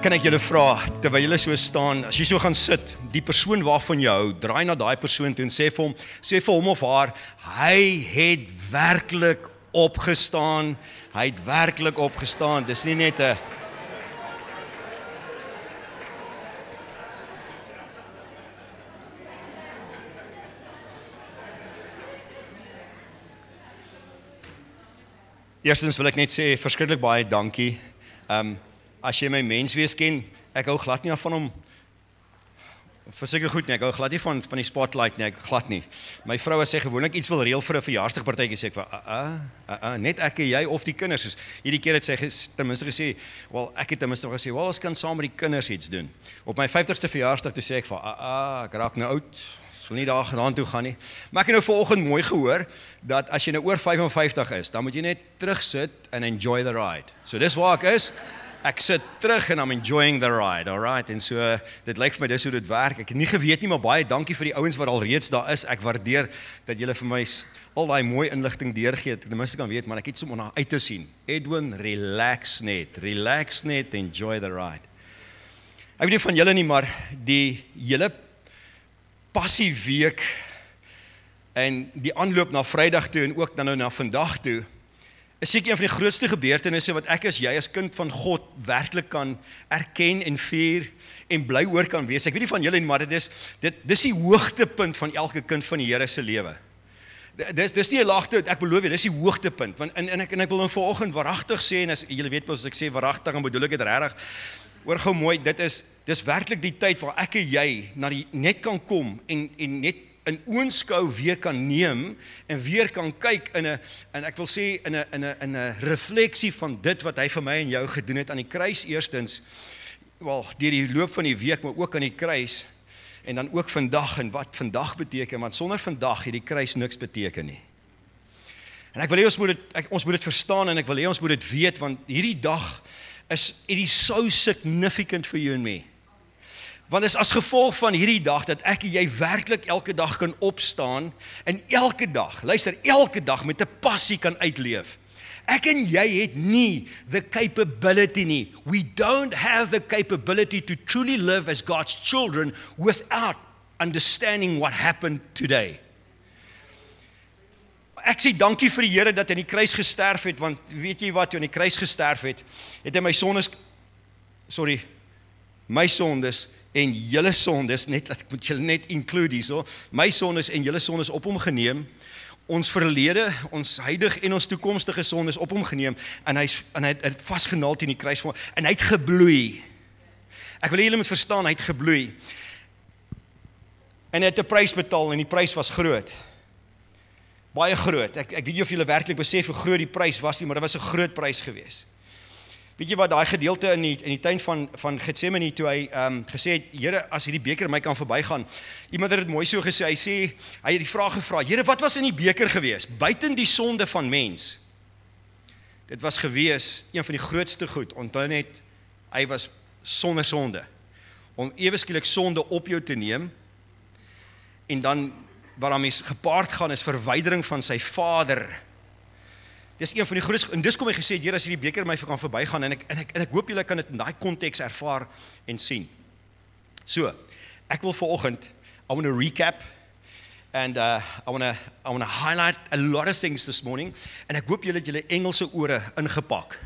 Kan ek julle vra, terwyl julle so staan, as jy so gaan sit, die persoon waarvan jy hou, draai na daai persoon toe en sê vir hom of haar, hy het werklik opgestaan, dis nie net 'n Eerstens wil ek net sê, verskriklik baie dankie. As jy my menswees ken, ek hou glad nie af van hom, verseker goed nie, ek hou glad nie van die spotlight nie, ek glad nie. My vrou sê gewoonlik iets wil reël vir 'n verjaarsdagpartytjie, sê ek van, net ek en jy of die kinders, soos hierdie keer het sy ten minste gesê, ek het ten minste gesê, ons kan saam met die kinders iets doen. Op my 50ste verjaarsdag, toe sê ek van, ek raak nou oud, wil nie daar toe gaan nie. Maar ek het nou vanoggend mooi gehoor, dat as jy nou oor 55 is, dan moet jy net terugsit and enjoy the ride. So dis waar ek is, ek sit terug en I'm enjoying the ride, alright, en so, dit lyk vir my dis hoe dit werk, ek het nie geweet nie, maar baie dankie vir die ouens wat al reeds daar is, ek waardeer dat julle vir my al die mooi inligting deurgee, ek ten minste kan weet, maar ek het sommer na uit te sien. Edwin, relax net, enjoy the ride. Ek weet nie van julle nie, maar die hele passieweek en die aanloop na Vrydag toe en ook dan nou na vandag toe, is seker een van die grootste gebeurtenisse wat ek as jy as kind van God werklik kan erken en vier en bly oor kan wees. Ek weet nie van julle nie, maar dis die hoogtepunt van elke kind van die Here se lewe. Dis nie 'n laagte, ek beloof jy, dis die hoogtepunt. Want en ek wil nou vanoggend waaragtig sê, en as julle weet mos as ek sê waaragtig, dan bedoel ek dit regtig. Hoor gou mooi, dis werklik die tyd waar ek en jy net kan kom en net in oënskou weer kan neem en weer kan kyk en ek wil sê in 'n refleksie van dit wat hy vir my en jou gedoen het aan die kruis eerstens, deur die loop van die week, maar ook aan die kruis en dan ook vandag en wat vandag beteken, want sonder vandag het die kruis niks beteken nie. En ek wil hê ons moet dit verstaan en ek wil hê ons moet dit weet, want hierdie dag it is so significant for you and me. Want is as gevolg van hierdie dag dat ek en jy werklik elke dag kan opstaan en elke dag met 'n passie kan uitleef. Ek en jy het nie the capability nie. We don't have the capability to truly live as God's children without understanding what happened today. Ek sê dankie vir die Here dat hy in die kruis gesterf het, want weet jy wat, toe in die kruis gesterf het hy my sondes en julle sondes, ek moet julle net include hierso, my sondes en julle sondes op hom geneem, ons verlede, ons huidige en ons toekomstige sondes op hom geneem, en hy het vasgenaald in die kruis, en hy het gebloei. Ek wil julle moet verstaan, hy het gebloei. En hy het 'n prys betaal, en die prys was groot. Baie groot. Ek weet nie of julle werklik besef hoe groot die prys was nie, maar dit was 'n groot prys gewees. Weet jy wat, daai gedeelte in die tuin van Getsemane, toe hy gesê het, Here, as hierdie beker my kan verbygaan. Iemand het dit mooi so gesê, hy het die vraag gevra, Here, wat was in die beker gewees? Buiten die sonde van mens. Dit was gewees, een van die grootste goed, onthou net, hy was sonder sonde. Om ewe skielik sonde op jou te neem, en dan, wat daarmee gepaard gaan, is verwydering van sy Vader. Dis een van die grootste, en dis kom hy gesê, Here, as hierdie beker my kan verbygaan, en ek hoop julle kan dit in daai konteks ervaar en sien. So, ek wil vanoggend, I want to recap, and I want to highlight a lot of things this morning, en ek hoop julle het julle Engelse ore ingepak.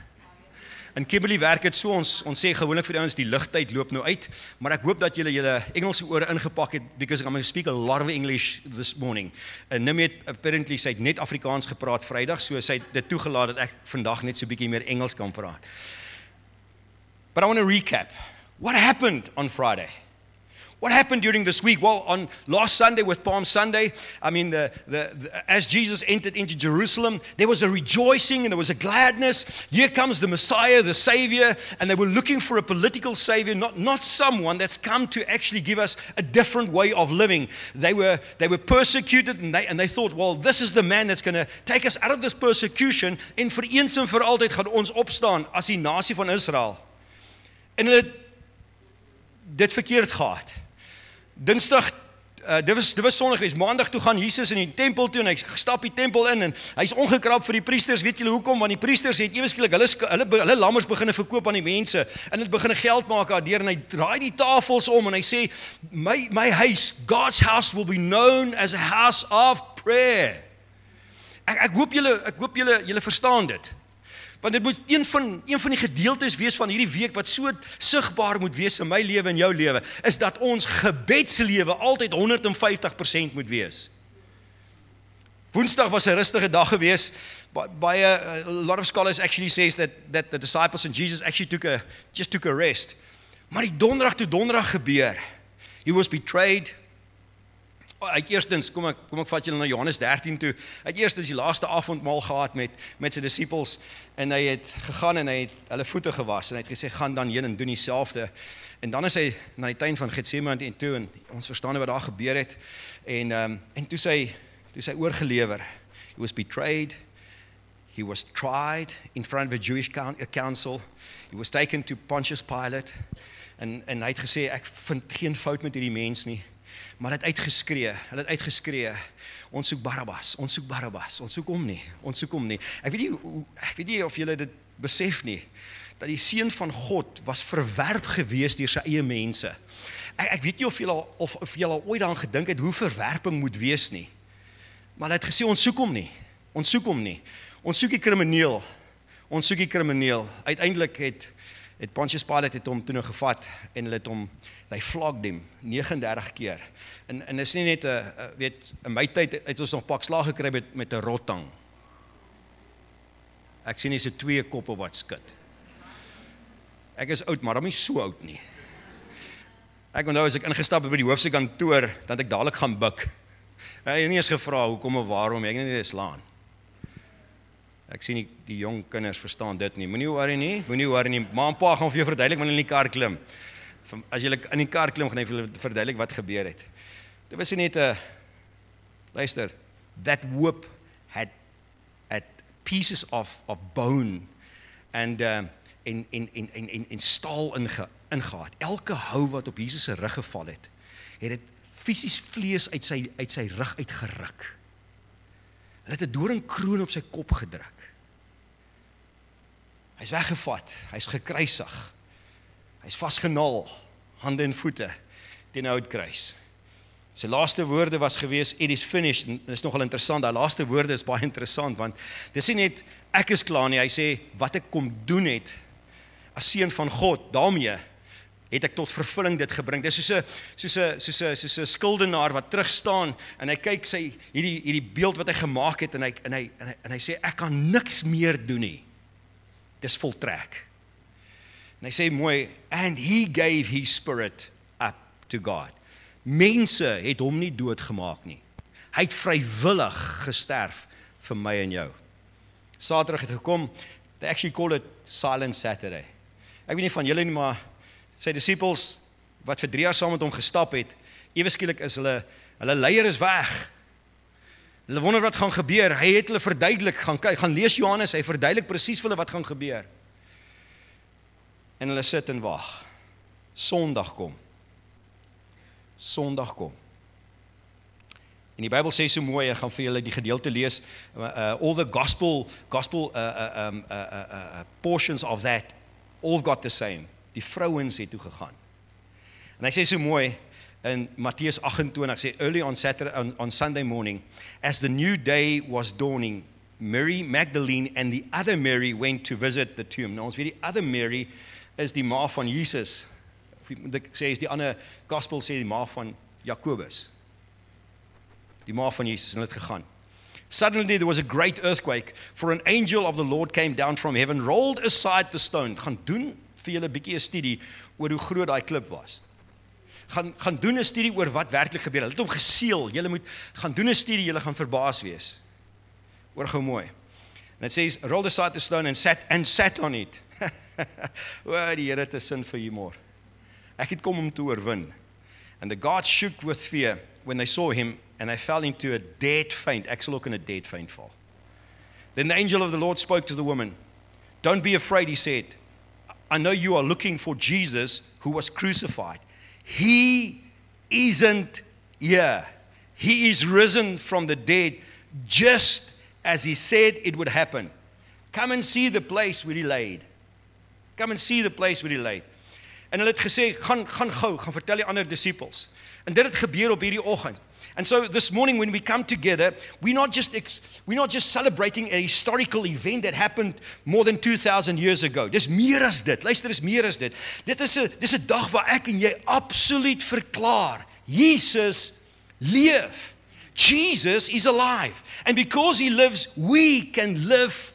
In Kimberley werk het so, ons sê gewoonlik vir ons, die ligtyd loop nou uit, maar ek hoop dat julle Engelse ore ingepak het, because I'm going to speak a lot of English this morning. En Nimmy het apparently, sy het net Afrikaans gepraat Vrydag, so sy het dit toegelaat dat ek vandag net so bietjie meer Engels kan praat. But I want to recap. What happened on Friday? What happened during this week? Well, on last Sunday with Palm Sunday, as Jesus entered into Jerusalem, there was a rejoicing and there was a gladness. Here comes the Messiah, the Savior, and they were looking for a political Savior, not someone that's come to actually give us a different way of living. They were persecuted and they thought, well, this is the man that's going to take us out of this persecution en vir eens en vir altyd gaan ons opstaan as die nasie van Israel. En hulle dit verkeerd gehad. Dinsdag dit was Sondag gewees. Maandag toe gaan Jesus in die tempel toe en hy stap die tempel in en hy's ongekrap vir die priesters. Weet julle hoekom? Want die priesters het ewe skielik hulle lammers begine verkoop aan die mense en hulle begine geld maak daardeur en hy draai die tafels om en hy sê my huis, God's house will be known as a house of prayer. Ek hoop julle verstaan dit. Want dit moet een van die gedeeltes wees van hierdie week wat so sigbaar moet wees in my lewe en jou lewe, is dat ons gebedslewe altyd 150% moet wees. Woensdag was 'n rustige dag gewees. A lot of scholars actually says that the disciples and Jesus actually just took a rest. Maar die donderdag gebeur. He was betrayed. Eerstens, kom ek vat julle na Johannes 13 toe. Hy het eerstens die laaste avondmaal gehad met sy disippels en hy het gegaan en hy het hulle voete gewas en hy het gesê gaan dan heen en doen dieselfde. En dan is hy na die tuin van Getsemane toe en ons verstaan wat daar gebeur het en toe sy oorgelewer. He was betrayed. He was tried in front of a Jewish council. He was taken to Pontius Pilate en hy het gesê ek vind geen fout met hierdie mens nie. Maar hulle het uitgeskree, ons soek Barabbas, ons soek hom nie. Ek weet nie of julle dit besef nie, dat die seun van God was verwerp gewees deur sy eie mense. Ek weet nie of julle al ooit daaraan gedink het hoe verwerping moet wees nie. Maar hulle het gesê ons soek hom nie. Ons soek die krimineel. Uiteindelik het Pontius Pilate het hom toe nou gevat en hy flogged hom 39 keer. En is nie net in my tyd het ons nog pak slag gekry met 'n rottang. Ek sien dis 2 koppe wat skud. Ek is oud, maar hom is so oud nie. Ek onthou as ek ingestap het by die hoofse kantoor, dan het ek dadelik gaan buik. Hy het nie eens gevra hoekom of waarom, ek het net slaan. Ek sien die jong kinders verstaan dit nie. Moenie worry nie. Ma en pa gaan vir jou verduidelik wanneer hulle in die kar klim. As jy in die kar klim, gaan hy vir julle verduidelik wat gebeur het. Dit was net luister, that whip had pieces of bone and staal ingehaat. Elke hou wat op Jesus se rug geval het dit fisies vlees uit sy rug uitgeruk. Hulle het 'n doringkroon op sy kop gedruk. Hy's weggevat, hy's gekruisig. Hy's vasgenaal, hande en voete teen 'n houtkruis. Sy laaste woorde was gewees, it is finished. En dit is nogal interessant, daai laaste woorde is baie interessant, want dis nie net, ek is klaar nie, hy sê, wat ek kom doen het, as seun van God, daarmee het ek tot vervulling dit gebring. Dis soos 'n skuldenaar wat terug staan, en hy kyk hierdie beeld wat hy gemaak het, en hy sê, ek kan niks meer doen nie. Dis voltrek. En hy sê mooi, and he gave his spirit up to God. Mense het hom nie doodgemaak nie. Hy het vrywillig gesterf vir my en jou. Saterdag het gekom, they actually call it Silent Saturday. Ek weet nie van julle nie, maar sy disippels, wat vir 3 jaar saam met hom gestap het, ewe skielik is hulle leier is weg. Hulle wonder wat gaan gebeur. Hy het hulle verduidelik, gaan lees Johannes, hy verduidelik presies vir hulle wat gaan gebeur. En hulle sit en wag. Sondag kom. En die Bybel sê so mooi, ek gaan vir julle die gedeelte lees, all the gospel portions of that, all got the same. Die vrouens het toe gegaan. En hy sê so mooi, in Mattheus 28, sê, early on Sunday morning, as the new day was dawning, Mary Magdalene and the other Mary went to visit the tomb. Nou ons weet die other Mary is die ma van Jesus. Ek sê is die ander gospel sê die ma van Jakobus. Die ma van Jesus, en het gegaan. Suddenly there was a great earthquake, for an angel of the Lord came down from heaven, rolled aside the stone. Gaan doen vir julle 'n bietjie 'n studie oor hoe groot daai klip was. Gaan doen 'n studie oor wat werklik gebeur. Hulle het hom geseël. Julle moet gaan doen 'n studie, julle gaan verbaas wees. Hoor gou mooi. And it says, rolled aside the stone and sat on it. O, die Here het 'n sin vir humor. Ek het kom om te oorwin. And the guards shook with fear when they saw him, and they fell into a dead faint. Ek sal ook in 'n dead faint val. Then the angel of the Lord spoke to the woman. Don't be afraid, he said. I know you are looking for Jesus who was crucified. He isn't Yeah, he is risen from the dead, just as he said it would happen. Come and see the place where he laid. Come and see the place where he laid. En hulle het gesê, gaan gou, gaan vertel die ander disciples. En dit het gebeur op hierdie oggend. And so this morning when we come together, we're not just celebrating a historical event that happened more than 2000 years ago. Dis meer as dit. Luister, dis meer as dit. Dis 'n dag waar ek en jy absoluut verklaar, Jesus leef. Jesus is alive. And because he lives, we can live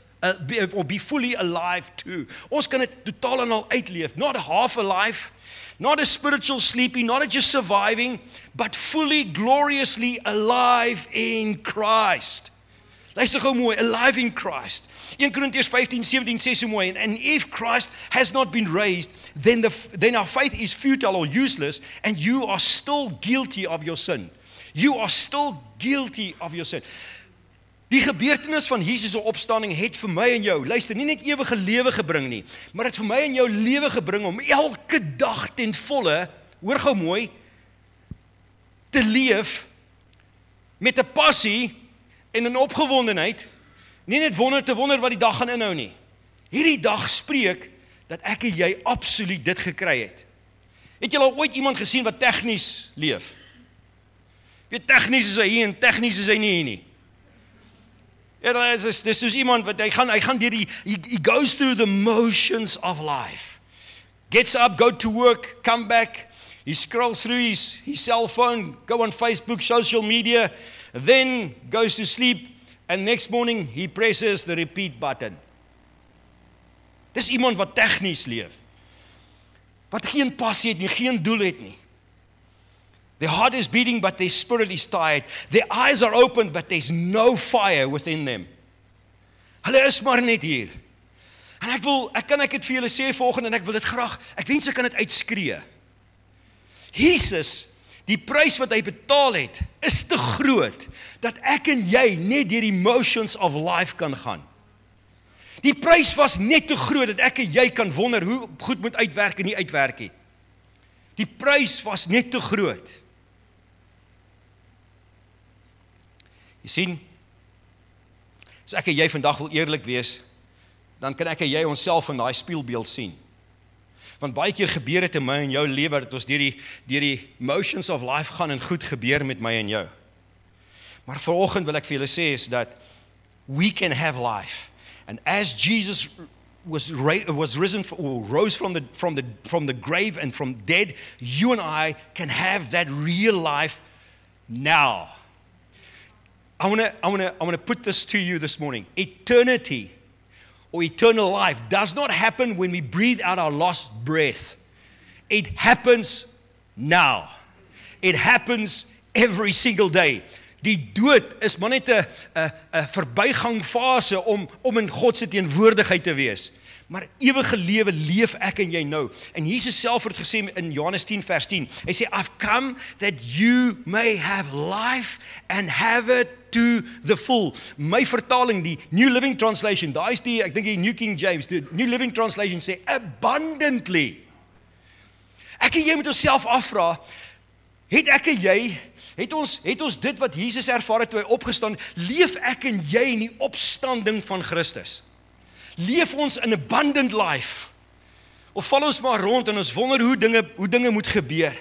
or be fully alive too. Ons kan dit totaal en al uitleef. Not half alive, not a spiritual sleeping, not a just surviving, but fully, gloriously alive in Christ. Luister gou mooi, alive in Christ. 1 Corinthians 15:17 sê so mooi, and if Christ has not been raised, then our faith is futile or useless, and you are still guilty of your sin. You are still guilty of your sin. Die gebeurtenis van Jesus se opstanding het vir my en jou, luister, nie net ewige lewe gebring nie, maar het vir my en jou lewe gebring om elke dag ten volle, hoor gou mooi, te leef met 'n passie en 'n opgewondenheid, nie net te wonder wat die dag gaan inhou nie. Hierdie dag spreek dat ek en jy absoluut dit gekry het. Het jy al ooit iemand gesien wat tegnies leef? Weet, tegnies is hy hier en tegnies is hy nie hier nie. Ja, dis soos iemand wat hy gaan deur he goes through the motions of life. Gets up, go to work, come back, he scrolls through his cell phone, go on Facebook, social media, then goes to sleep, and next morning he presses the repeat button. Dis iemand wat tegnies leef. Wat geen passie het nie, geen doel het nie. Their heart is beating, but their spirit is tired. Their eyes are open, but there's no fire within them. Hulle is maar net hier. En ek kan dit vir julle sê vanoggend, en ek wil dit graag, ek wens ek kan dit uitskree. Jesus, die prys wat hy betaal het, is te groot, dat ek en jy net deur die motions of life kan gaan. Die prys was net te groot, dat ek en jy kan wonder, hoe goed moet uitwerk en nie uitwerk nie. Die prys was net te groot. Jy sien, as ek en jy vandag wil eerlik wees, dan kan ek en jy onsself in daai spieelbeeld sien. Want baie keer gebeur dit in my en jou lewe, dat ons deur die motions of life gaan en goed gebeur met my en jou. Maar vanoggend wil ek vir julle sê is dat we can have life. And as Jesus was risen or rose from the grave and from dead, you and I can have that real life now. I want to put this to you this morning. Eternity or eternal life does not happen when we breathe out our last breath. It happens now. It happens every single day. Die dood is maar net 'n verbygang fase om in God se teenwoordigheid te wees. Maar ewige lewe leef ek en jy nou. En Jesus self het gesê in Johannes 10 vers 10. Hy sê, I've come that you may have life and have it to the full. My vertaling, die New Living Translation, daar is ek dink die New King James, die New Living Translation sê abundantly. Ek en jy moet onsself afvra, het ek en jy Het ons dit wat Jesus ervaar het toe hy opgestaan, leef ek en jy in die opstanding van Christus? Leef ons in abundant life? Of val ons maar rond en ons wonder hoe dinge moet gebeur?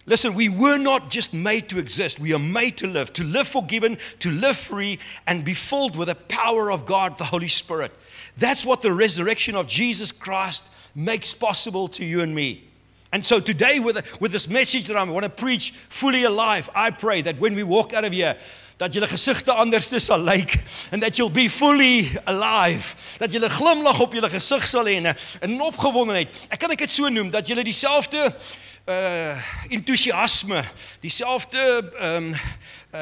Listen, we were not just made to exist, we are made to live forgiven, to live free, and be filled with the power of God, the Holy Spirit. That's what the resurrection of Jesus Christ makes possible to you and me. And so today, with this message that I want to preach, fully alive, I pray that when we walk out of here, dat julle gesigte anders sal lyk, and that you'll be fully alive, dat julle glimlag op julle gesig sal hê, en opgewondenheid. Ek kan dit so noem, dat julle dieselfde entoesiasme, dieselfde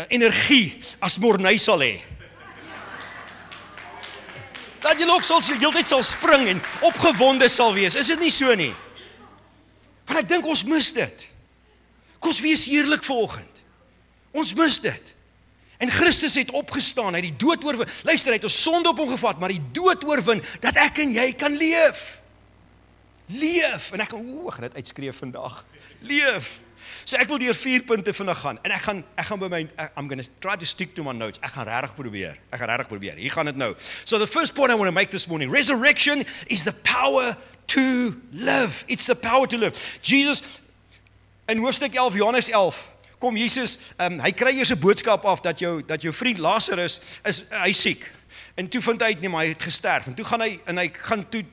energie as Morney sal hê. Dat julle ook heeltyd sal spring en opgewonde sal wees. Is dit nie so nie? Want ek dink ons mis dit. Kom ons wees eerlik vanoggend. Ons mis dit. En Christus het opgestaan, hy het die dood oorwin. Luister, hy het ons sonde op hom gevat, maar die dood oorwin, dat ek en jy kan leef. Leef. En ek gaan dit uitskree vandag. Leef. So ek wil deur 4 punte vinnig gaan en ek gaan by my I'm going to try to stick to my notes. Ek gaan regtig probeer. Hier gaan dit nou. So the first point I want to make this morning, resurrection is the power to live. It's the power to live. Jesus in hoofstuk 11 Johannes 11 kom Jesus, hy kry eers 'n boodskap af dat jou vriend Lazarus hy siek. En toe vind hy uit hy het gesterf. En toe gaan hy gaan toe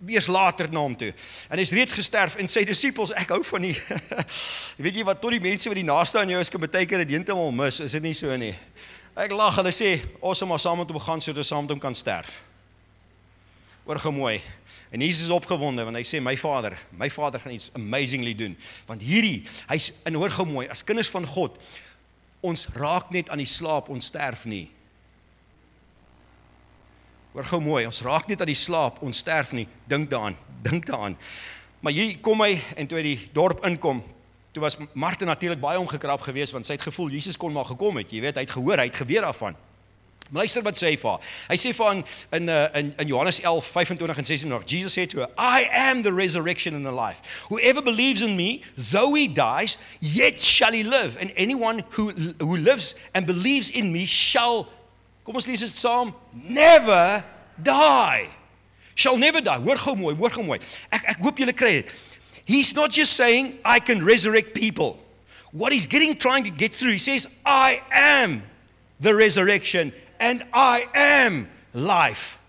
eers later na hom toe. En hy's reeds gesterf en sy disippels, ek hou van die weet jy wat tot die mense wat die naaste aan jou is kan baie keer dit heeltemal mis, is dit nie so nie. Ek lag, hulle sê ons moet maar saam met hom gaan sodat ons saam met hom kan sterf. Hoor gou mooi. En Jesus is opgewonde want hy sê my vader gaan iets amazingly doen. Want hy's en hoor gou mooi, as kinders van God, ons raak net aan die slaap, ons sterf nie. Hoor gou mooi, ons raak net aan die slaap, ons sterf nie. Dink daaraan. Maar hier kom hy en toe hy die dorp inkom, toe was Martha natuurlik baie omgekrap geweest want sy het gevoel Jesus kon maar gekom het. Jy weet, hy het gehoor, hy het geweet daarvan. Maar luister wat sê hy vir haar. Hy sê vir haar in Johannes 11:25 en 26, Jesus said to her, I am the resurrection and the life. Whoever believes in me, though he dies, yet shall he live. And anyone who lives and believes in me shall, kom ons lees dit saam, never die. Shall never die. Hoor gou mooi. Ek hoop julle kry dit. He's not just saying, I can resurrect people. What he's trying to get through, he says, I am the resurrection and I am life.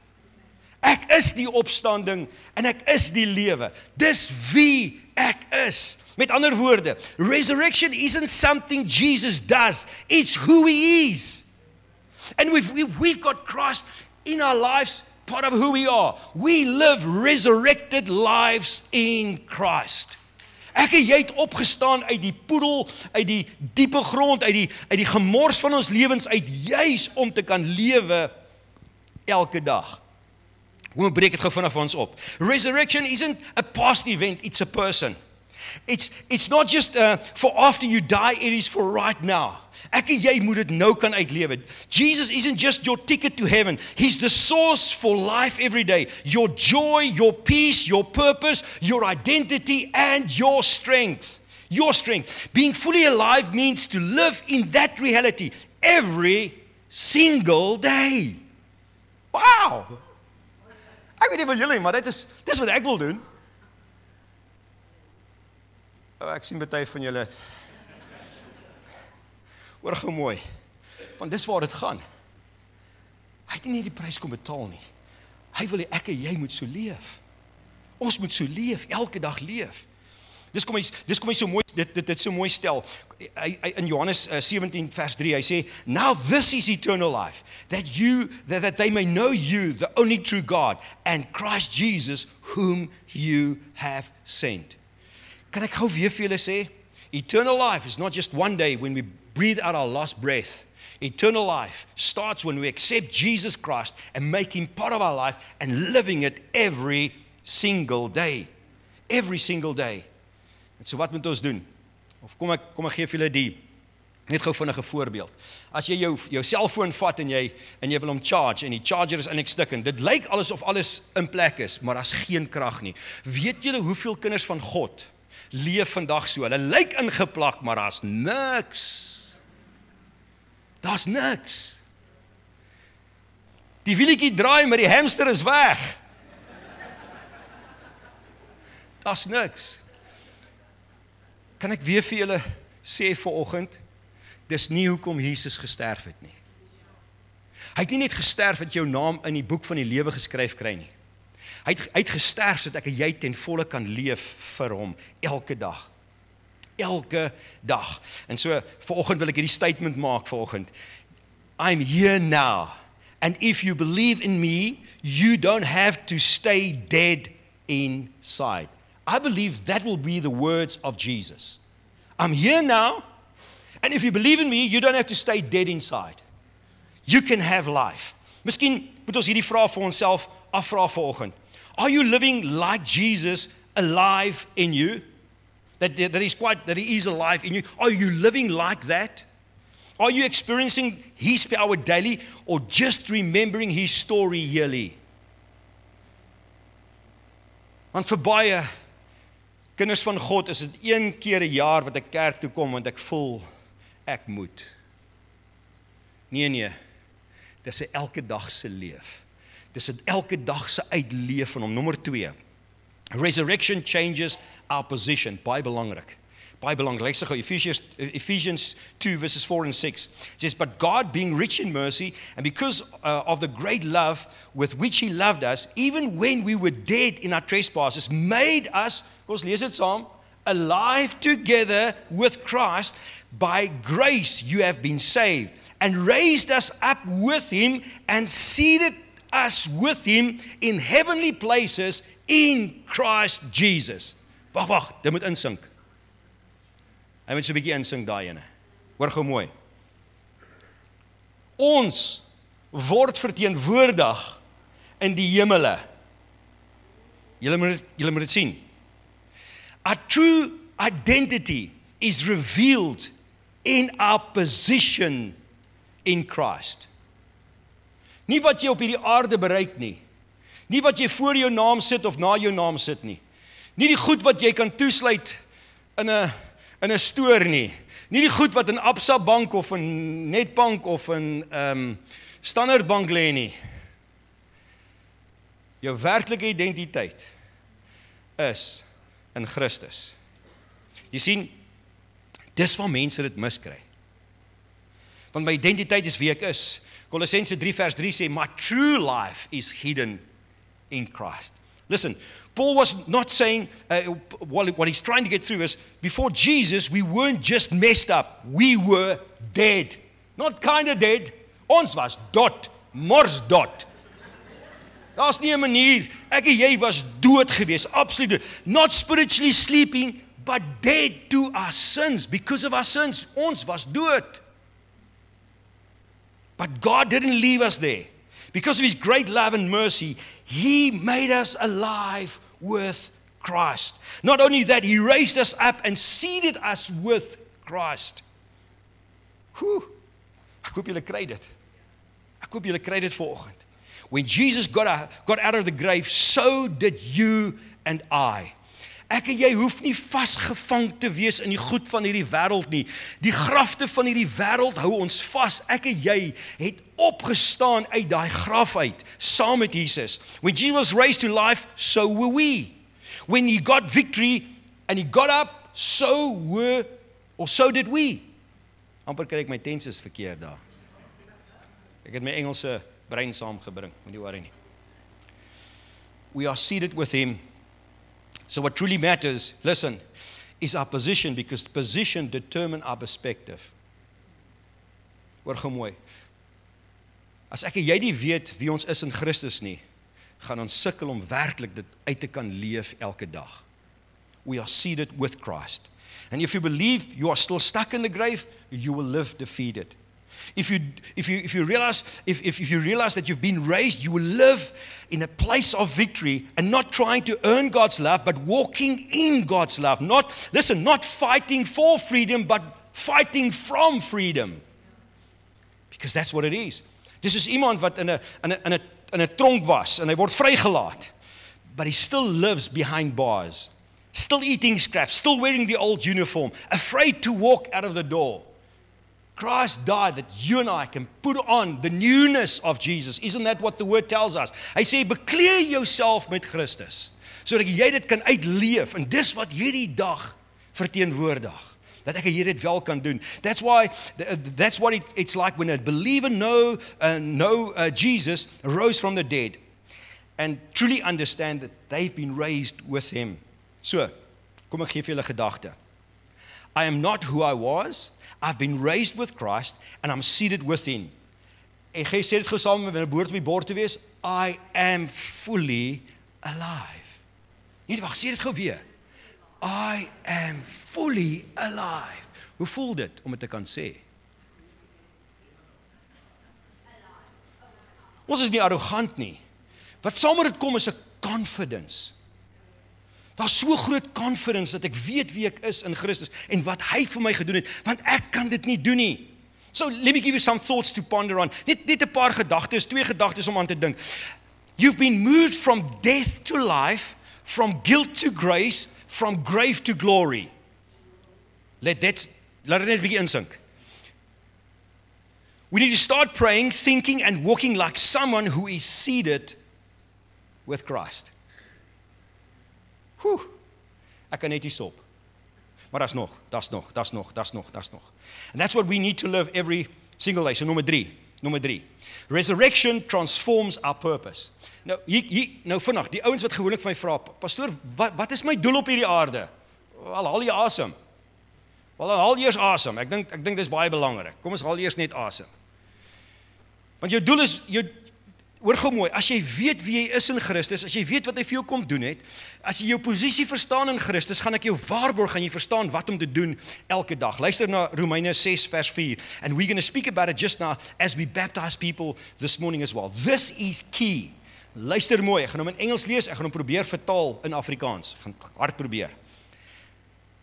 Ek is die opstanding en ek is die lewe. Dis wie ek is. Met ander woorde, resurrection isn't something Jesus does. It's who he is. And we've got Christ in our lives, part of who we are. We live resurrected lives in Christ. Ek en jy het opgestaan uit die poedel, uit die diepe grond, uit die gemors van ons lewens uit, juis om te kan lewe elke dag. Hoe breek dit gou vinnig vir ons op? Resurrection isn't a past event, it's a person. It's not just for after you die, it is for right now. Ek en jy moet dit nou kan uitlewe. Jesus isn't just your ticket to heaven. He's the source for life every day. Your joy, your peace, your purpose, your identity and your strength. Your strength. Being fully alive means to live in that reality every single day. Wow! Ek weet nie van julle, maar dis wat ek wil doen. Ek sien baie van julle. Hoor gou mooi, want dis waar dit gaan. Hy het nie net die prys kom betaal nie. Hy wil hê ek en jy moet so leef. Ons moet so leef, elke dag leef. Dis kom hy so mooi, dit so mooi stel. Hy in Johannes 17 vers 3, hy sê, now this is eternal life, that they may know you, the only true God, and Christ Jesus, whom you have sent. Kan ek gou weer vir julle sê, eternal life is not just one day when we breathe out our last breath. Eternal life starts when we accept Jesus Christ and make Him part of our life and living it every single day. Every single day. En so wat moet ons doen? Of kom ek gee vir julle net gou vinnige voorbeeld. As jy jou selfoon vat en jy wil hom charge en die charger is insteek, dit lyk asof alles in plek is, maar daar's geen krag nie. Weet julle hoeveel kinders van God leef vandag so? Hulle lyk ingeplak, maar daar's niks. Daar's niks. Die wielietjie draai, maar die hamster is weg. Daar's niks. Kan ek weer vir julle sê vanoggend, dis nie hoekom Jesus gesterf het nie. Hy het nie net gesterf dat jou naam in die boek van die lewe geskryf kry nie. Hy het gesterf sodat ek en jy ten volle kan leef vir hom elke dag. Elke dag. En so vanoggend wil ek hierdie statement maak vanoggend. I'm here now. And if you believe in me, you don't have to stay dead inside. I believe that will be the words of Jesus. I'm here now. And if you believe in me, you don't have to stay dead inside. You can have life. Miskien moet ons hierdie vraag vir onsself afvra vanoggend. Are you living like Jesus alive in you? That he is alive in you. Are you living like that? Are you experiencing His power daily or just remembering His story yearly? Want vir baie Kinders van God, is dit 1 keer 'n jaar wat ek kerk toe kom, want ek voel, ek moet. Nee, dis 'n elke dag se leef. Dis 'n elke dag se uitleef van hom. Nommer 2, resurrection changes our position, baie belangrik. Lees gou Ephesians 2 verses 4 and 6. It says, but God being rich in mercy, and because of the great love with which He loved us, even when we were dead in our trespasses, made us, kom ons lees dit saam, alive together with Christ. By grace you have been saved, and raised us up with Him, and seated us with Him in heavenly places in Christ Jesus. Wag, dit moet insink. Hy moet so 'n bietjie insink daai ene. Hoor gou mooi. Ons word verteenwoordig in die hemele. Julle moet dit sien. Our true identity is revealed in our position in Christ. Nie wat jy op hierdie aarde bereik nie. Nie wat jy voor jou naam sit of na jou naam sit nie. Nie die goed wat jy kan toesluit in 'n stoor nie. Nie die goed wat in Absa Bank of in Netbank of in Standard Bank lê nie. Jou werklike identiteit is in Christus. Jy sien, dis waar mense dit miskry. Want my identiteit is wie ek is. Kolossense 3 vers 3 sê, my true life is hidden in Christ. Listen, Paul was not saying, what he's trying to get through is, before Jesus, we weren't just messed up, we were dead. Not kind of dead, ons was mors dot. Daar's nie 'n manier, ek en jy was dood gewees, absoluut dood. Not spiritually sleeping, but dead to our sins, because of our sins, ons was dood. But God didn't leave us there. Because of His great love and mercy, He made us alive with Christ. Not only that, He raised us up and seated us with Christ. Ek hoop julle kry dit. Ek hoop julle kry dit vanoggend. When Jesus got out of the grave, so did you and I. Ek en jy hoef nie vasgevang te wees in die goed van hierdie wêreld nie. Die grafte van hierdie wêreld hou ons vas. Ek en jy het opgestaan uit daai graf uit, saam met Jesus. When Jesus was raised to life, so were we. When He got victory and He got up, so did we. Amper kry ek my tenses verkeerd daar. Ek het my Engelse brein saamgebring, moenie worry nie. We are seated with Him. So what truly matters, listen, is our position, because position determines our perspective. Hoor gou mooi. As ek en jy nie weet wie ons is in Christus nie, gaan ons sukkel om werklik dit uit te kan leef elke dag. We are seated with Christ. And if you believe you are still stuck in the grave, you will live defeated. If you realize that you've been raised, you will live in a place of victory and not trying to earn God's love, but walking in God's love. Not fighting for freedom, but fighting from freedom. Because that's what it is. Dis is iemand wat in 'n tronk was en hy word vrygelaat. But he still lives behind bars. Still eating scraps, still wearing the old uniform, afraid to walk out of the door. Christ died that you and I can put on the newness of Jesus. Isn't that what the word tells us? Hy sê, bekleed jouself met Christus, sodat jy dit kan uitleef, en dis wat hierdie dag verteenwoordig, dat ek hier dit wel kan doen. That's what it's like when a believer know Jesus rose from the dead, and truly understand that they've been raised with Him. So, kom ek gee vir julle gedagte. I am not who I was. I've been raised with Christ and I'm seated with Him. En jy sê dit gou saam met 'n behoort op die bord te wees. I am fully alive. Nee, wag, sê dit gou weer. I am fully alive. Hoe voel dit om dit te kan sê? Ons is nie arrogant nie. Wat saam met dit kom is 'n confidence. Daar's so groot confidence dat ek weet wie ek is in Christus en wat Hy vir my gedoen het, want ek kan dit nie doen nie. So let me give you some thoughts to ponder on. Net 'n paar gedagtes, 2 gedagtes om aan te dink. You've been moved from death to life, from guilt to grace, from grave to glory. Laat dit net 'n bietjie insink. We need to start praying, thinking and walking like someone who is seated with Christ. Ek kan net nie stop. Maar daar's nog. And that's what we need to live every single day. So nommer 3. Resurrection transforms our purpose. Nou vinnig, die ouens wat gewoonlik vir my vra, pastoor, wat is my doel op hierdie aarde? Wel, haal jy asem. Wel, dan haal eers asem. Ek dink dis baie belangrik. Kom ons haal eers net asem. Want jou doel is, hoor gou mooi, as jy weet wie jy is in Christus, as jy weet wat hy vir jou kom doen het, as jy jou posisie verstaan in Christus, gaan ek jou waarborg, gaan jy verstaan wat om te doen elke dag. Luister na Romeine 6 vers 4, and we're going to speak about it just now as we baptize people this morning as well. This is key. Luister mooi, ek gaan hom in Engels lees, ek gaan hom probeer vertaal in Afrikaans. Ek gaan hard probeer.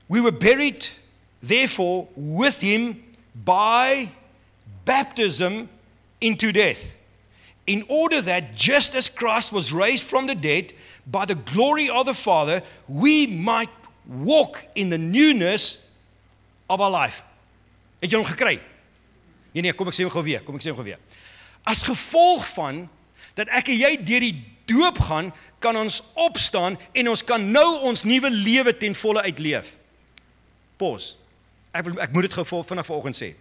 We were buried, therefore, with him by baptism into death, in order that just as Christ was raised from the dead by the glory of the Father, we might walk in the newness of our life. Het jy hom gekry? Nee, kom ek sê hom gou weer. As gevolg van dat ek en jy deur die doop gaan, kan ons opstaan en ons kan nou ons nuwe lewe ten volle uitleef. Pause. Ek moet dit gou vanaf vanoggend sê.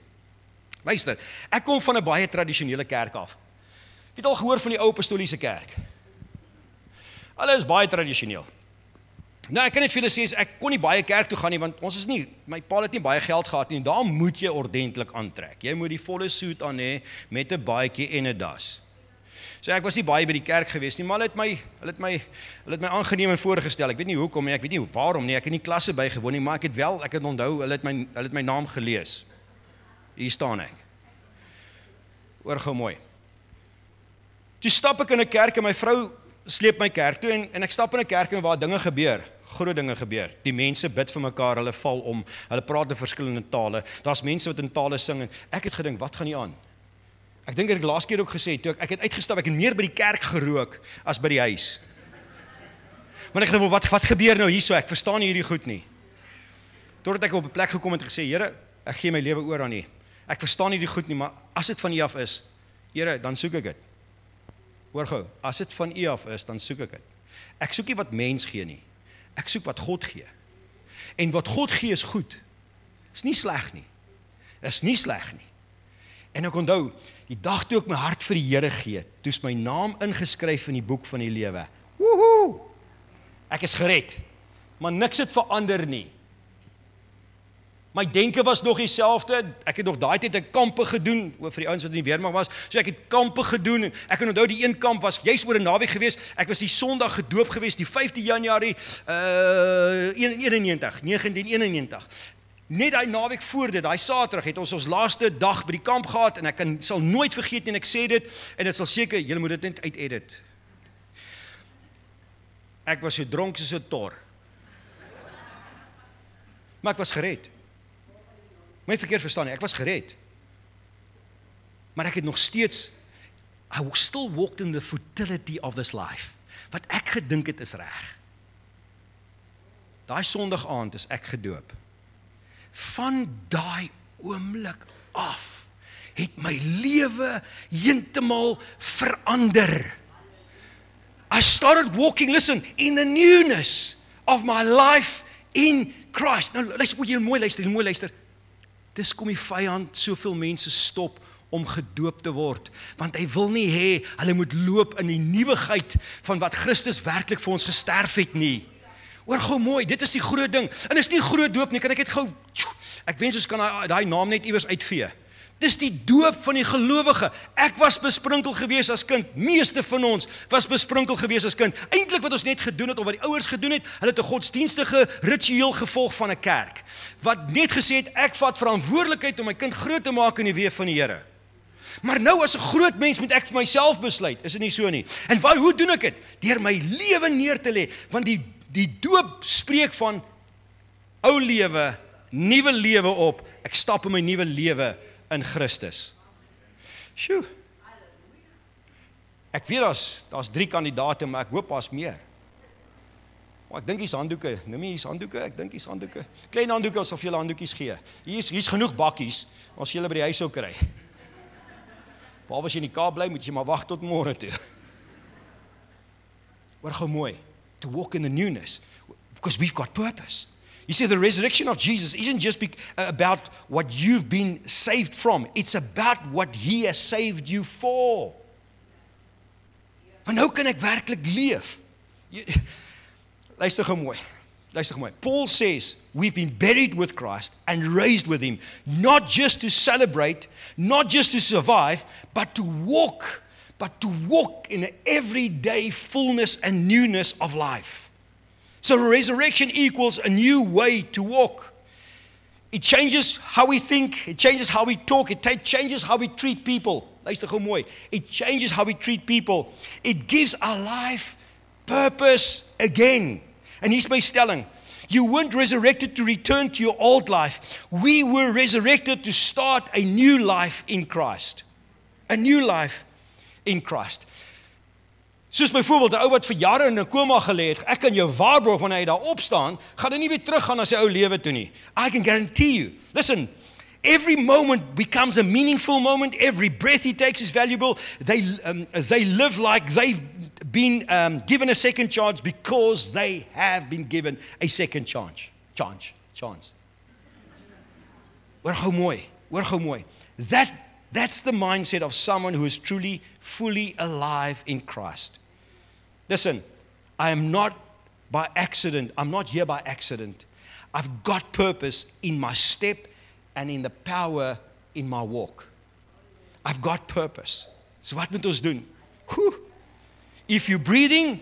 Luister, ek kom van 'n baie tradisionele kerk af. Jy het al gehoor van die ou apostoliese kerk. Hulle is baie tradisioneel. Nou, ek kan net vir julle sê, ek kon nie baie kerk toe gaan nie, want my pa het nie baie geld gehad nie, en daar moet jy ordentlik aantrek. Jy moet die volle suit aan hê, met 'n baadjie en 'n das. So ek was nie baie by die kerk gewees nie, maar hulle het my aangeneem en voorgestel. Ek weet nie hoekom nie, ek weet nie waarom nie, ek het nie klasse bygewoon nie, maar ek het onthou, hulle het my naam gelees. Hier staan ek. Hoor gou mooi. Toe stap ek in 'n kerk en my vrou sleep my kerk toe en ek stap in 'n kerk en waar dinge gebeur, groot dinge gebeur. Die mense bid vir mekaar, hulle val om, hulle praat in verskillende tale. Daar's mense wat in tale sing en ek het gedink, wat gaan hier aan? Ek dink ek laas keer ook gesê, toe ek het uitgestap, ek het meer by die kerk gerook as by die huis. Maar ek gedink, wat gebeur nou hierso? Ek verstaan nie hierdie goed nie. Totdat ek op 'n plek gekom het en gesê, Here, ek gee my lewe oor aan U. Ek verstaan nie die goed nie, maar as dit van U af is, Here, dan soek ek dit. Hoor gou, as dit van U af is, dan soek ek dit. Ek soek nie wat mens gee nie. Ek soek wat God gee. En wat God gee is goed. Is nie sleg nie. Is nie sleg nie. En ek onthou, die dag toe ek my hart vir die Here gee, toe is my naam ingeskryf in die boek van die lewe. Woehoe! Ek is gered. Maar niks het verander nie. My denke was nog dieselfde. Ek het nog daai tyd 'n kampe gedoen, vir die ouens wat in die weermag was. So ek het kampe gedoen en ek kan onthou die een kamp was juis oor 'n naweek gewees. Ek was die Sondag gedoop gewees, die 5de Januarie 1991. Net daai naweek voor dit, daai Saterdag het ons laaste dag by die kamp gehad en ek sal nooit vergeet nie en ek sê dit en dit sal seker, julle moet dit net uit-edit. Ek was so dronk soos 'n tor. Maar ek was gered. My verkeerd verstaan nie, ek was gered. Maar ek het nog steeds, I still walked in the futility of this life. Wat ek gedink het is reg. Daai Sondag aand is ek gedoop. Van daai oomblik af het my lewe heeltemal verander. I started walking, listen, in the newness of my life in Christ. Nou, luister, moet jy mooi luister. Dis kom die vyand soveel mense stop om gedoop te word, want hy wil nie hê hulle moet loop in die nuwigheid van wat Christus werklik vir ons gesterf het nie. Hoor gou mooi, dit is die groot ding. En is nie groot doop nie, kan ek dit gou, ek wens ons kan daai naam net iewers uitvee. Dis die doop van die gelowige. Ek was besprinkel gewees as kind. Meeste van ons was besprinkel gewees as kind. Eintlik wat ons net gedoen het, of wat die ouers gedoen het, hulle het 'n godsdienstige ritueel gevolg van 'n kerk. Wat net gesê het, ek vat verantwoordelikheid om my kind groot te maak in die weë van die Here. Maar nou as 'n groot mens moet ek vir myself besluit, is dit nie so nie. En hoe doen ek dit? Deur my lewe neer te lê, want die doop spreek van ou lewe, nuwe lewe op. Ek stap in my nuwe lewe in Christus. Sjoe. Ek weet daar's 3 kandidate, maar ek hoop daar's meer. Maar ek dink hier's handdoeke. Noem jy hier's handdoeke? Ek dink hier's handdoeke. Klein handdoeke, ons sal vir julle handdoekies gee. Hier's genoeg bakkies, as julle by die huis sou kry. Behalwe as jy in die Kaap bly, moet jy maar wag tot môre toe. Hoor gou mooi. To walk in the newness, because we've got purpose. You see, the resurrection of Jesus isn't just about what you've been saved from. It's about what He has saved you for. Maar nou kan ek werklik leef. Luister gou mooi. Paul says, we've been buried with Christ and raised with Him, not just to celebrate, not just to survive, but to walk in an everyday fullness and newness of life. So resurrection equals a new way to walk. It changes how we think, it changes how we talk, it changes how we treat people. Luister gou mooi. It changes how we treat people. It gives our life purpose again. And here's my stelling. You weren't resurrected to return to your old life. We were resurrected to start a new life in Christ. A new life in Christ. Soos byvoorbeeld 'n ou wat vir jare in 'n koma gelê het, ek kan jou waarborg wanneer hy daar opstaan, gaan hy nie weer teruggaan na sy ou lewe toe nie. I can guarantee you. Listen, every moment becomes a meaningful moment. Every breath he takes is valuable. They live like they've been given a second chance because they have been given a second chance. Hoor gou mooi. That's the mindset of someone who is truly, fully alive in Christ. Listen, I am not by accident. I'm not here by accident. I've got purpose in my step and in the power in my walk. I've got purpose. So wat moet ons doen? If you're breathing,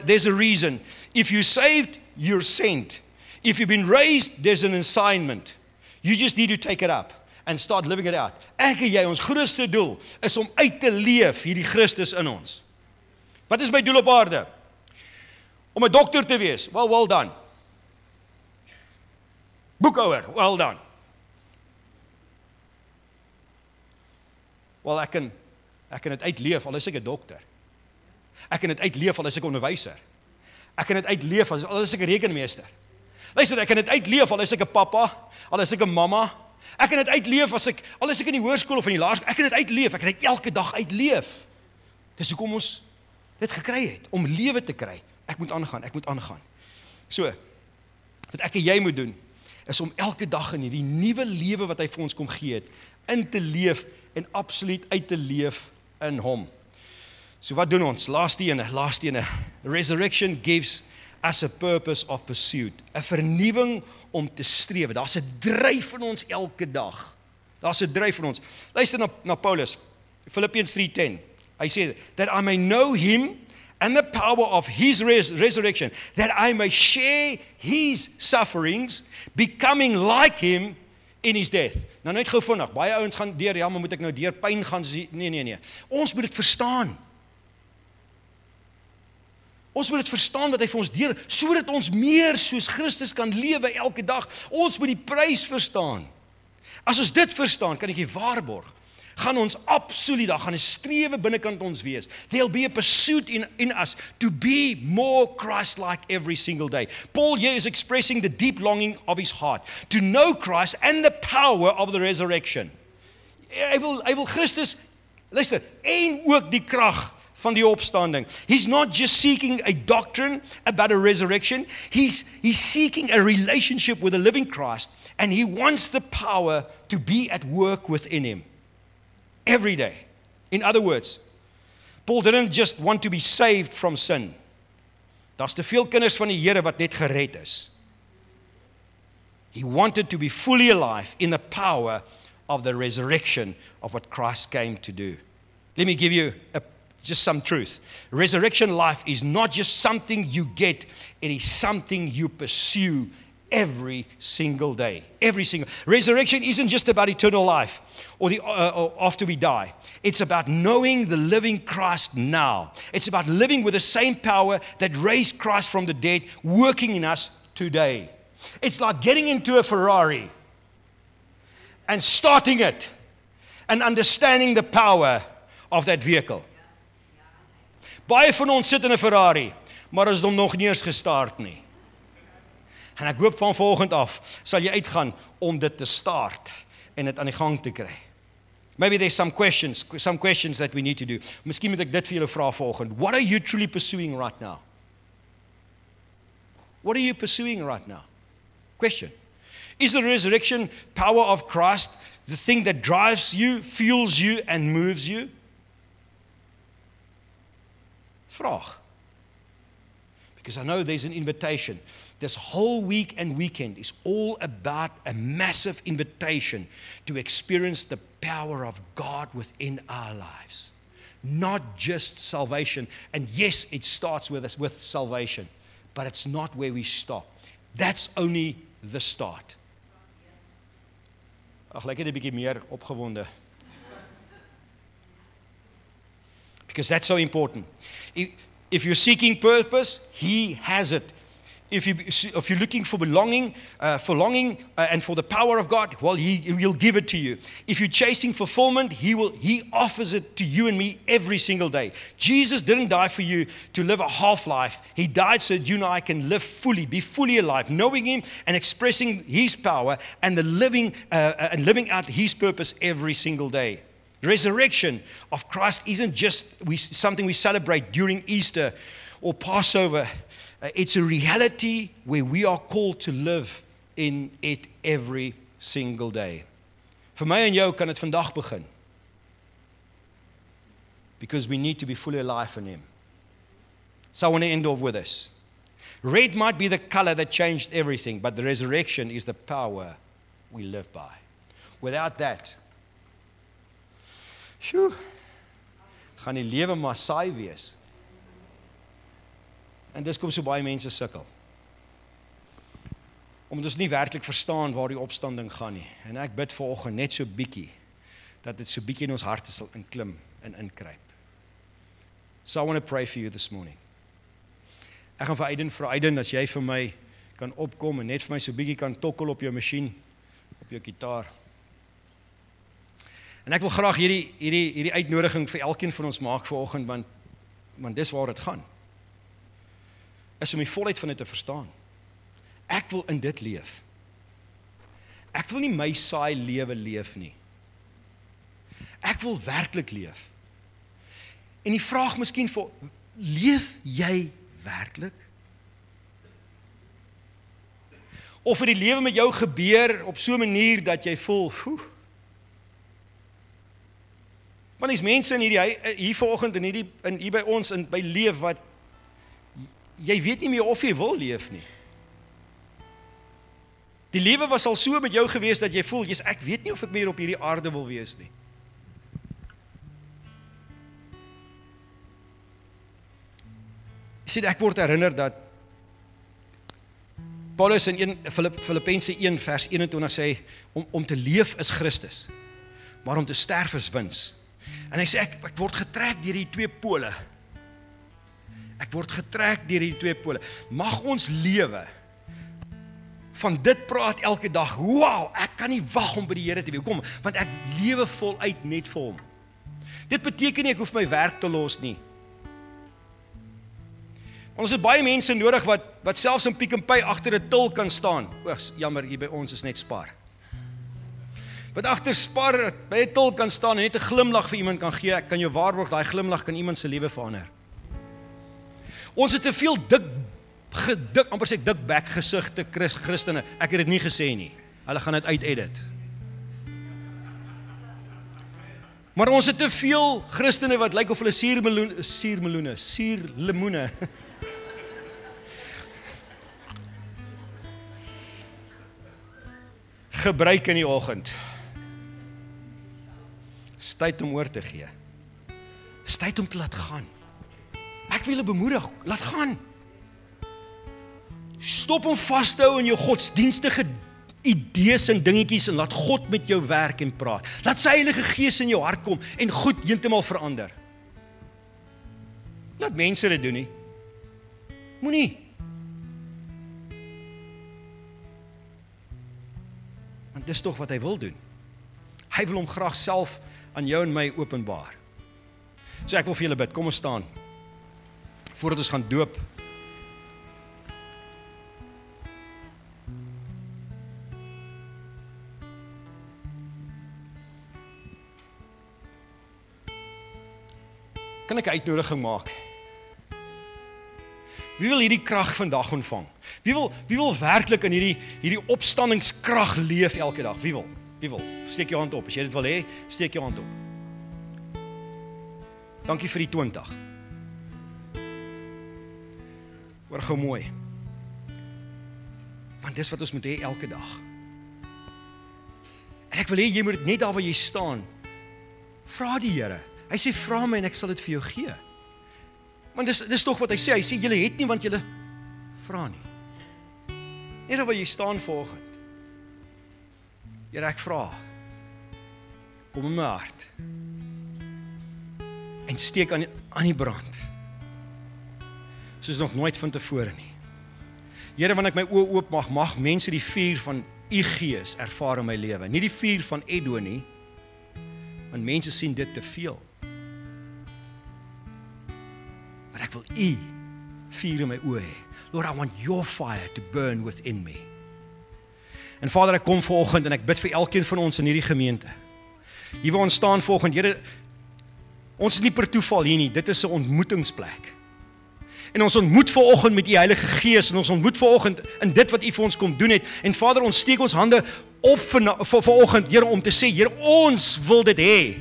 there's a reason. If you're saved, you're sent. If you've been raised, there's an assignment. You just need to take it up and start living it out. Ek en jy, ons grootste doel is om uit te leef hierdie Christus in ons. Wat is my doel op aarde? Om 'n dokter te wees. Well done. Boekhouer, well done. Wel, ek kan dit uitleef al is ek 'n dokter. Ek kan dit uitleef al is ek 'n onderwyser. Ek kan dit uitleef al is ek 'n rekenmeester. Luister, ek kan dit uitleef al is ek 'n pappa, al is ek 'n mamma. Ek kan dit uitleef al is ek in die hoërskool of in die laerskool. Ek kan dit uitleef. Ek kan dit elke dag uitleef. Dis hoekom ons dit gekry het, om lewe te kry. Ek moet aangaan. So, wat ek en jy moet doen, is om elke dag in hierdie nuwe lewe wat hy vir ons kom gee het, in te leef en absoluut uit te leef in hom. So wat doen ons? Laaste ene. Resurrection gives us a purpose of pursuit. 'n Vernuwing om te streef. Daar's 'n dryf in ons elke dag. Luister na Paulus. Philippians 3:10. Hy sê that I may know him and the power of his resurrection, that I may share his sufferings, becoming like him in his death. Nou net gou vinnig. Baie ouens gaan deur, ja, maar moet ek nou deur pyn gaan? Nee. Ons moet dit verstaan. Ons moet dit verstaan wat hy vir ons deur, sodat ons meer soos Christus kan lewe elke dag. Ons moet die prys verstaan. As ons dit verstaan, kan ek jy waarborg, gaan ons absoluut, daar gaan 'n strewe binnekant ons wees. There'll be a pursuit in us to be more Christ-like every single day. Paul here is expressing the deep longing of his heart to know Christ and the power of the resurrection. Hy wil Christus, luister, en ook die krag van die opstanding. He's not just seeking a doctrine about a resurrection. He's seeking a relationship with the living Christ, and he wants the power to be at work within him. Every day. In other words, Paul didn't just want to be saved from sin. Daar's te veel kinders van die Here wat net gered is. He wanted to be fully alive in the power of the resurrection of what Christ came to do. Let me give you just some truth. Resurrection life is not just something you get, it is something you pursue every single day. Resurrection isn't just about eternal life or after we die. It's about knowing the living Christ now. It's about living with the same power that raised Christ from the dead, working in us today. It's like getting into a Ferrari and starting it and understanding the power of that vehicle. Baie van ons sit in 'n Ferrari, maar ons het hom nog nie eens gestart nie. En ek hoop van vanoggend af, sal jy uitgaan om dit te start en dit aan die gang te kry. Maybe there's some questions that we need to do. Miskien moet ek dit vir julle vra vanoggend. What are you truly pursuing right now? What are you pursuing right now? Question. Is the resurrection power of Christ the thing that drives you, fuels you, and moves you? Vraag. Because I know there's an invitation. This whole week and weekend is all about a massive invitation to experience the power of God within our lives. Not just salvation. And yes, it starts with us with salvation. But it's not where we stop. That's only the start. Ag, lyk dit 'n bietjie meer opgewonde. Because that's so important. If you're seeking purpose, He has it. If you're looking for belonging, and for the power of God, well, He will give it to you. If you're chasing fulfillment, He offers it to you and me every single day. Jesus didn't die for you to live a half life. He died so that you and I can live fully, be fully alive, knowing Him and expressing His power and living out His purpose every single day. The resurrection of Christ isn't just something we celebrate during Easter or Passover. It's a reality where we are called to live in it every single day. Vir my en jou kan dit vandag begin. Because we need to be fully alive in Him. So I want to end off with this. Red might be the color that changed everything, but the resurrection is the power we live by. Without that, gaan die lewe maar saai wees. En dis kom so baie mense sukkel. Omdat ons nie werklik verstaan waar die opstanding gaan nie. En ek bid vanoggend net so bietjie, dat dit so bietjie in ons harte sal inklim en inkruip. So I want to pray for you this morning. Ek gaan vir Aiden vra, Aiden, as jy vir my kan opkom en net vir my so bietjie kan tokkel op jou masjien, op jou gitaar. En ek wil graag hierdie uitnodiging vir elkeen van ons maak vanoggend, want dis waar dit gaan. Is om die volheid van dit te verstaan. Ek wil in dit leef. Ek wil nie my saai lewe leef nie. Ek wil werklik leef. En die vraag miskien vir, leef jy werklik? Of het die lewe met jou gebeur op so 'n manier dat jy voel, Want dis mense in hier vanoggend en hier by ons en by leef wat jy weet nie meer of jy wil leef nie. Die lewe was al so met jou gewees dat jy voel, ek weet nie of ek meer op hierdie aarde wil wees nie. Ek word herinner dat Paulus in Filippense 1 vers 21 sê, om te leef is Christus, maar om te sterf is wins. En hy sê, ek word getrek deur die twee pole. Ek word getrek deur die twee pole. Mag ons lewe van dit praat elke dag. Wow, ek kan nie wag om by die Here te wees. Kom, want ek lewe voluit net vir hom. Dit beteken nie ek hoef my werk te los nie. Ons het baie mense nodig wat selfs in Pick n Pay agter 'n til kan staan. Jammer, hier by ons is net Spar. Wat agter Spar by 'n til kan staan en net 'n glimlag vir iemand kan gee. Ek kan jou waarborg, daai glimlag kan iemand se lewe verander. Ons het te veel amper sê dik bek gesigte Christene. Ek het dit nie gesê nie. Hulle gaan dit uit-edit. Maar ons het te veel Christene wat lyk of hulle suurlemoene gebruik in die oggend. Dis tyd om oor te gee. Dis tyd om te laat gaan. Ek wil julle bemoedig, laat gaan. Stop om vas te hou in jou godsdienstige idees en dingetjies en laat God met jou werk en praat. Laat sy Heilige Gees in jou hart kom en goed heeltemal verander. Laat mense dit doen nie. Moenie. Want dis tog wat hy wil doen. Hy wil hom graag self aan jou en my openbaar. So ek wil vir julle bid, kom ons staan. Voordat ons gaan doop. Kan ek 'n uitnodiging maak? Wie wil hierdie krag vandag ontvang? Wie wil werklik in hierdie opstandingskrag leef elke dag? Wie wil? Steek jou hand op. As jy dit wil hê, steek jou hand op. Dankie vir die 20. Hoor gou mooi. Want dis wat ons moet hê elke dag. En ek wil hê jy moet net daar waar jy staan, vra die Here. Hy sê vra my en ek sal dit vir jou gee. Want dis tog wat hy sê. Hy sê julle het nie want julle vra nie. Net daar waar jy staan vanoggend. Here, ek vra. Kom in my hart. En steek aan die brand. Soos nog nooit van tevore nie. Here, wanneer ek my oë oop mag mense die vuur van u gees ervaar in my lewe. Nie die vuur van Edo nie. Want mense sien dit te veel. Maar ek wil u vuur in my oë hê. Lord, I want your fire to burn within me. En Vader, ek kom vanoggend en ek bid vir elkeen van ons in hierdie gemeente. Hier waar ons staan vanoggend, Here, ons is nie per toeval hier nie, dit is 'n ontmoetingsplek. En ons ontmoet vanoggend met u Heilige Gees en ons ontmoet vanoggend in dit wat u vir ons kom doen het. En Vader, ons steek ons hande op vanoggend, Here, om te sê, Here, ons wil dit hê.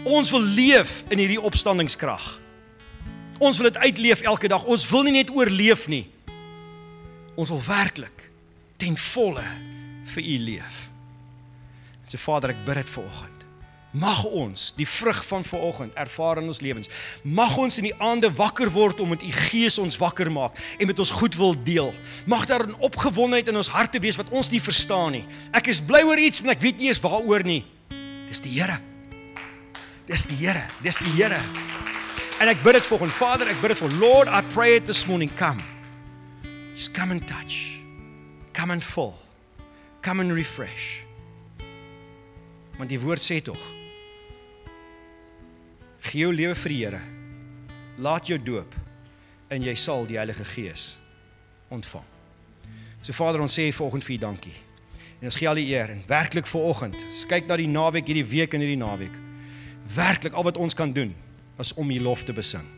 Ons wil leef in hierdie opstandingskrag. Ons wil dit uitleef elke dag. Ons wil nie net oorleef nie. Ons wil werklik ten volle vir u leef. So Vader, ek bid dit vanoggend. Mag ons die vrug van vanoggend ervaar in ons lewens. Mag ons in die aande wakker word om met u Gees ons wakker maak en met ons goed wil deel. Mag daar 'n opgewondenheid in ons harte wees wat ons nie verstaan nie. Ek is bly oor iets, maar ek weet nie eens waaroor nie. Dis die Here. Dis die Here. Dis die Here. En ek bid dit vanoggend. Vader, ek bid dit vir Lord, I pray it this morning, come. Just come and touch. Come and fill. Come and refresh. Want die woord sê tog, gee jou lewe vir die Here, laat jou doop, en jy sal die Heilige Gees ontvang. So Vader, ons sê vanoggend vir u dankie, en ons gee al die eer, en werklik vanoggend, ons kyk na die naweek, hierdie week en hierdie naweek, werklik al wat ons kan doen, is om u lof te besing.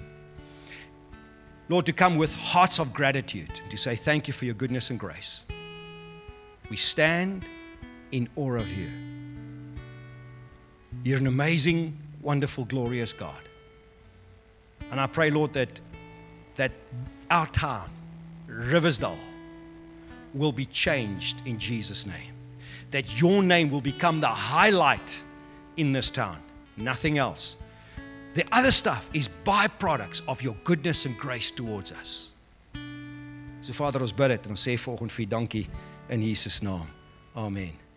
Lord, to come with hearts of gratitude, to say thank you for your goodness and grace. We stand in awe of you. You're an amazing, wonderful, glorious God. And I pray, Lord, that our town, Riversdale, will be changed in Jesus' name. That your name will become the highlight in this town. Nothing else. The other stuff is byproducts of your goodness and grace towards us. So Vader, ons bid dit en ons sê vanoggend vir u dankie in Jesus' naam. Amen.